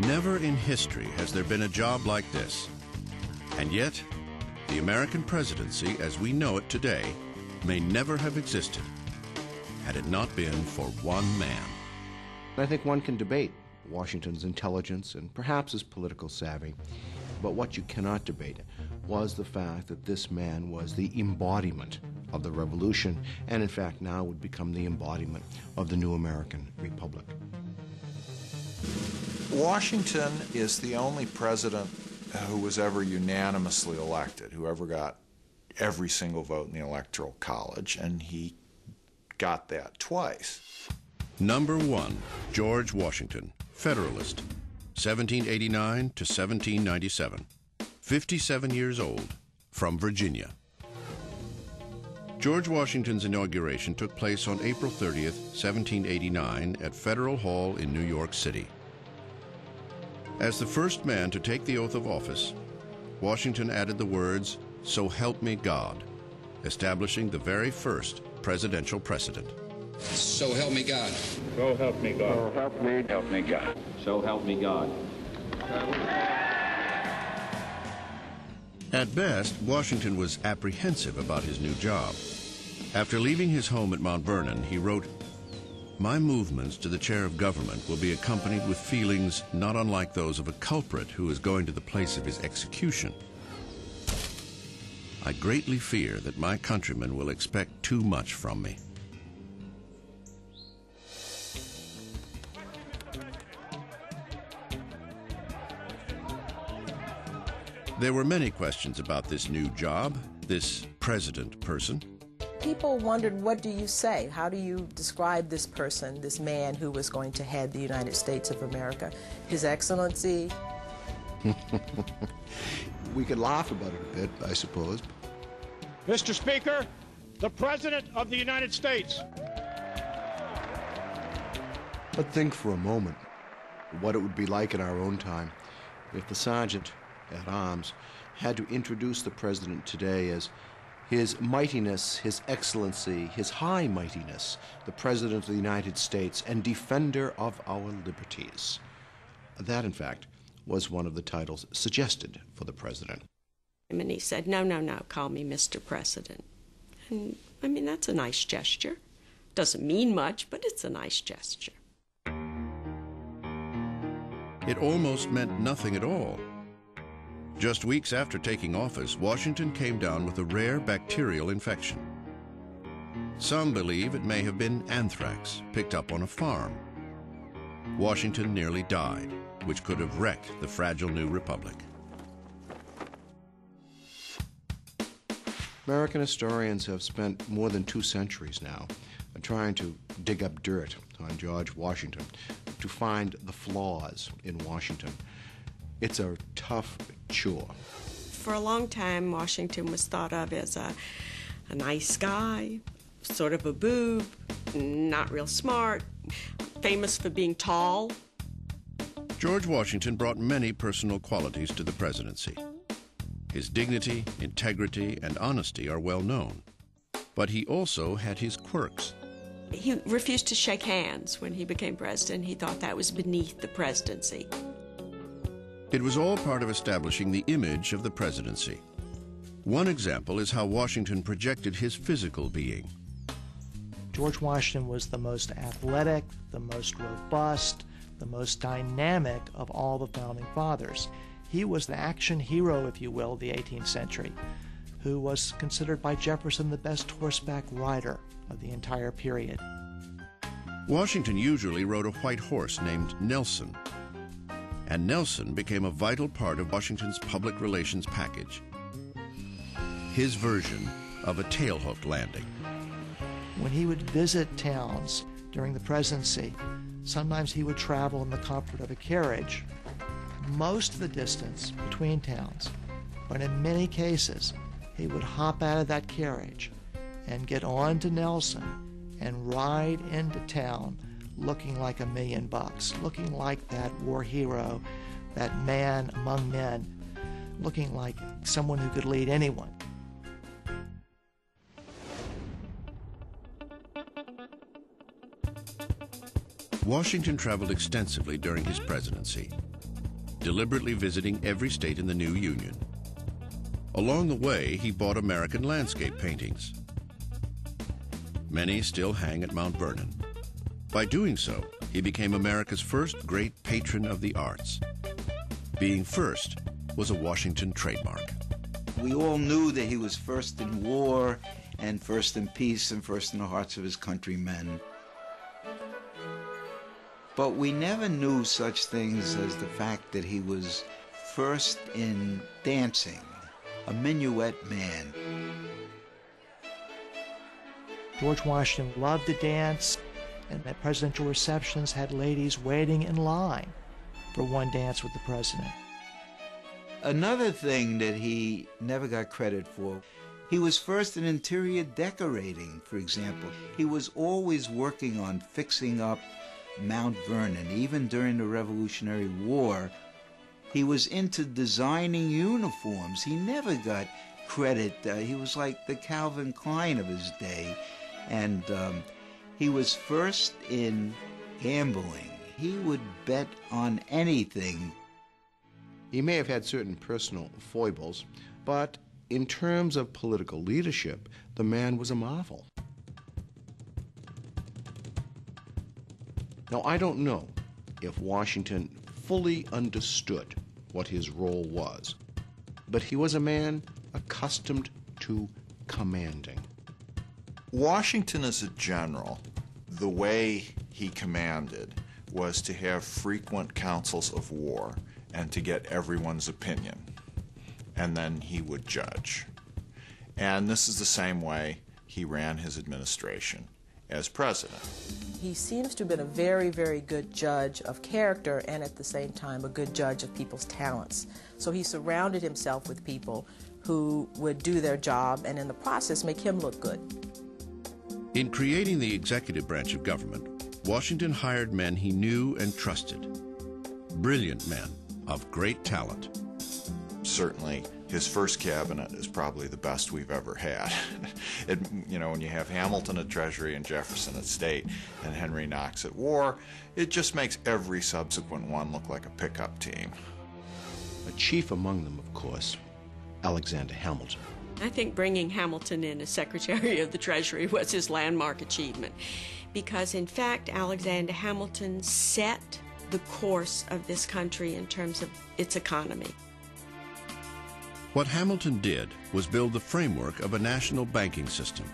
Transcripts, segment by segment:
Never in history has there been a job like this. And yet, the American presidency as we know it today may never have existed had it not been for one man. I think one can debate Washington's intelligence and perhaps his political savvy, but what you cannot debate was the fact that this man was the embodiment of the revolution, and in fact now would become the embodiment of the new American Republic. Washington is the only president who was ever unanimously elected, who ever got every single vote in the Electoral College, and he got that twice. Number 1, George Washington, Federalist, 1789 to 1797, 57 years old, from Virginia. George Washington's inauguration took place on April 30th, 1789 at Federal Hall in New York City. As the first man to take the oath of office, Washington added the words, "So help me God," establishing the very first presidential precedent. So help me God. So help me God. So help me. Help me God. So help me God. At best, Washington was apprehensive about his new job. After leaving his home at Mount Vernon, he wrote, "My movements to the chair of government will be accompanied with feelings not unlike those of a culprit who is going to the place of his execution. I greatly fear that my countrymen will expect too much from me." There were many questions about this new job, this president person. People wondered, what do you say? How do you describe this person, this man who was going to head the United States of America? His Excellency? We could laugh about it a bit, I suppose. Mr. Speaker, the President of the United States. But think for a moment what it would be like in our own time if the Sergeant at Arms had to introduce the President today as His Mightiness, His Excellency, His High Mightiness, the President of the United States and Defender of our Liberties. That, in fact, was one of the titles suggested for the President. And he said, no, call me Mr. President. And, I mean, that's a nice gesture. Doesn't mean much, but it's a nice gesture. It almost meant nothing at all. Just weeks after taking office, Washington came down with a rare bacterial infection. Some believe it may have been anthrax picked up on a farm. Washington nearly died, which could have wrecked the fragile new republic. American historians have spent more than 2 centuries now trying to dig up dirt on George Washington, to find the flaws in Washington. It's a tough chore. For a long time, Washington was thought of as a nice guy, sort of a boob, not real smart, famous for being tall. George Washington brought many personal qualities to the presidency. His dignity, integrity, and honesty are well known. But he also had his quirks. He refused to shake hands when he became president. He thought that was beneath the presidency. It was all part of establishing the image of the presidency. One example is how Washington projected his physical being. George Washington was the most athletic, the most robust, the most dynamic of all the founding fathers. He was the action hero, if you will, of the 18th century, who was considered by Jefferson the best horseback rider of the entire period. Washington usually rode a white horse named Nelson, and Nelson became a vital part of Washington's public relations package. His version of a tailhook landing. When he would visit towns during the presidency, sometimes he would travel in the comfort of a carriage most of the distance between towns, but in many cases he would hop out of that carriage and get on to Nelson and ride into town looking like $1 million, looking like that war hero, that man among men, looking like someone who could lead anyone. Washington traveled extensively during his presidency. deliberately visiting every state in the new Union. Along the way, he bought American landscape paintings. Many still hang at Mount Vernon. By doing so, he became America's first great patron of the arts. Being first was a Washington trademark. We all knew that he was first in war and first in peace and first in the hearts of his countrymen. But we never knew such things as the fact that he was first in dancing, a minuet man. George Washington loved to dance, and at presidential receptions had ladies waiting in line for one dance with the president. Another thing that he never got credit for, he was first in interior decorating, for example. He was always working on fixing up Mount Vernon. Even during the Revolutionary War, he was into designing uniforms. He never got credit. He was like the Calvin Klein of his day. And he was first in gambling. He would bet on anything. He may have had certain personal foibles, but in terms of political leadership, the man was a marvel. Now, I don't know if Washington fully understood what his role was, but he was a man accustomed to commanding. Washington as a general, the way he commanded was to have frequent councils of war and to get everyone's opinion, and then he would judge. And this is the same way he ran his administration as president. He seems to have been a very, very good judge of character and at the same time a good judge of people's talents. So he surrounded himself with people who would do their job and in the process make him look good. In creating the executive branch of government, Washington hired men he knew and trusted. Brilliant men of great talent. Certainly, his first cabinet is probably the best we've ever had. When you have Hamilton at Treasury and Jefferson at State and Henry Knox at War, it just makes every subsequent one look like a pickup team. A chief among them, of course, Alexander Hamilton. I think bringing Hamilton in as Secretary of the Treasury was his landmark achievement, because in fact Alexander Hamilton set the course of this country in terms of its economy. What Hamilton did was build the framework of a national banking system.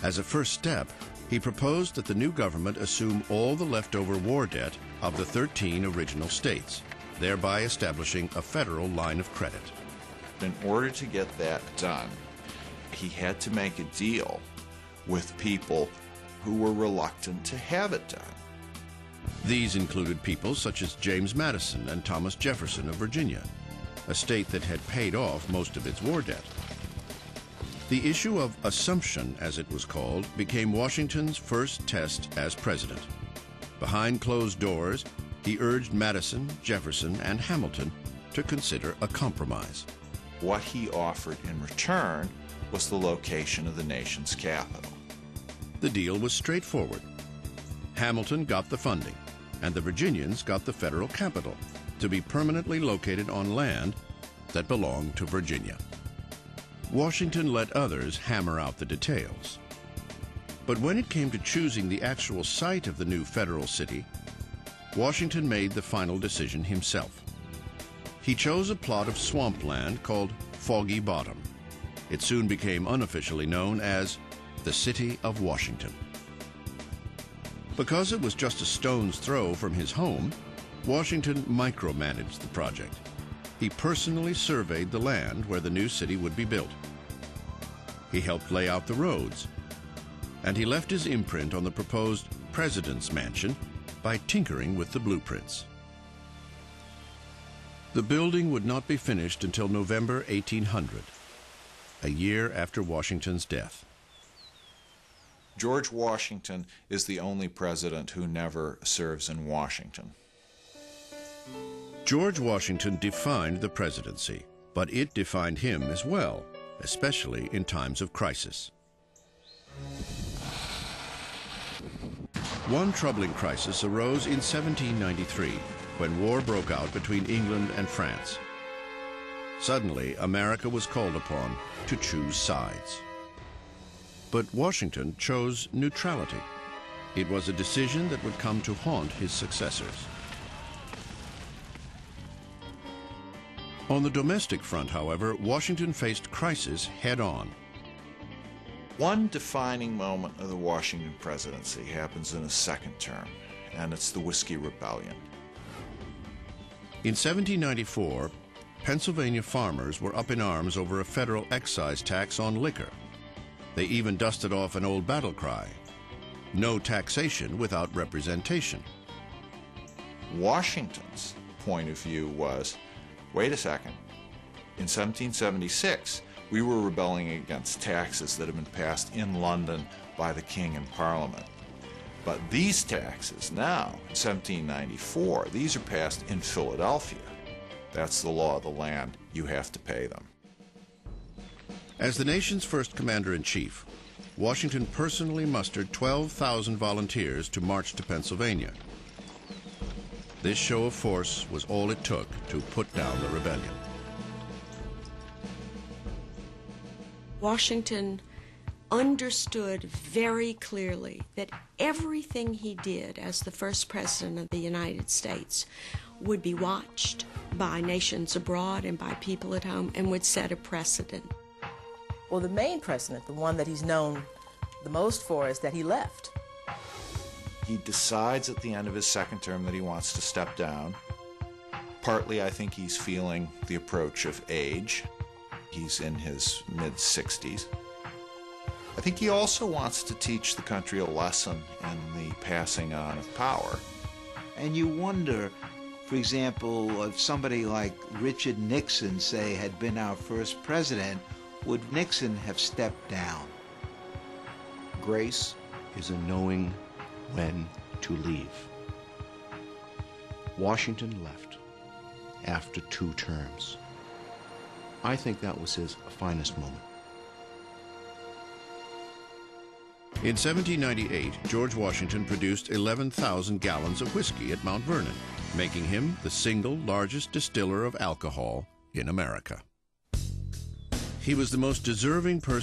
As a first step, he proposed that the new government assume all the leftover war debt of the 13 original states, thereby establishing a federal line of credit. In order to get that done, he had to make a deal with people who were reluctant to have it done. These included people such as James Madison and Thomas Jefferson of Virginia, a state that had paid off most of its war debt. The issue of assumption, as it was called, became Washington's first test as president. Behind closed doors, he urged Madison, Jefferson, and Hamilton to consider a compromise. What he offered in return was the location of the nation's capital. The deal was straightforward. Hamilton got the funding, and the Virginians got the federal capital, to be permanently located on land that belonged to Virginia. Washington let others hammer out the details. But when it came to choosing the actual site of the new federal city, Washington made the final decision himself. He chose a plot of swampland called Foggy Bottom. It soon became unofficially known as the City of Washington. Because it was just a stone's throw from his home, Washington micromanaged the project. He personally surveyed the land where the new city would be built. He helped lay out the roads, and he left his imprint on the proposed President's Mansion by tinkering with the blueprints. The building would not be finished until November 1800, a year after Washington's death. George Washington is the only president who never serves in Washington. George Washington defined the presidency, but it defined him as well, especially in times of crisis. One troubling crisis arose in 1793 when war broke out between England and France. Suddenly, America was called upon to choose sides. But Washington chose neutrality. It was a decision that would come to haunt his successors. On the domestic front, however, Washington faced crisis head-on. One defining moment of the Washington presidency happens in his second term, and it's the Whiskey Rebellion. In 1794, Pennsylvania farmers were up in arms over a federal excise tax on liquor. They even dusted off an old battle cry, "No taxation without representation." Washington's point of view was, wait a second, in 1776, we were rebelling against taxes that had been passed in London by the King and Parliament. But these taxes now, in 1794, these are passed in Philadelphia. That's the law of the land. You have to pay them. As the nation's first commander-in-chief, Washington personally mustered 12,000 volunteers to march to Pennsylvania. This show of force was all it took to put down the rebellion. Washington understood very clearly that everything he did as the first president of the United States would be watched by nations abroad and by people at home and would set a precedent. Well, the main precedent, the one that he's known the most for, is that he left. He decides at the end of his second term that he wants to step down. Partly, I think he's feeling the approach of age. He's in his mid-60s. I think he also wants to teach the country a lesson in the passing on of power. And you wonder, for example, if somebody like Richard Nixon, say, had been our first president, would Nixon have stepped down? Grace is a knowing when to leave. Washington left after 2 terms. I think that was his finest moment. In 1798, George Washington produced 11,000 gallons of whiskey at Mount Vernon, making him the single largest distiller of alcohol in America. He was the most deserving person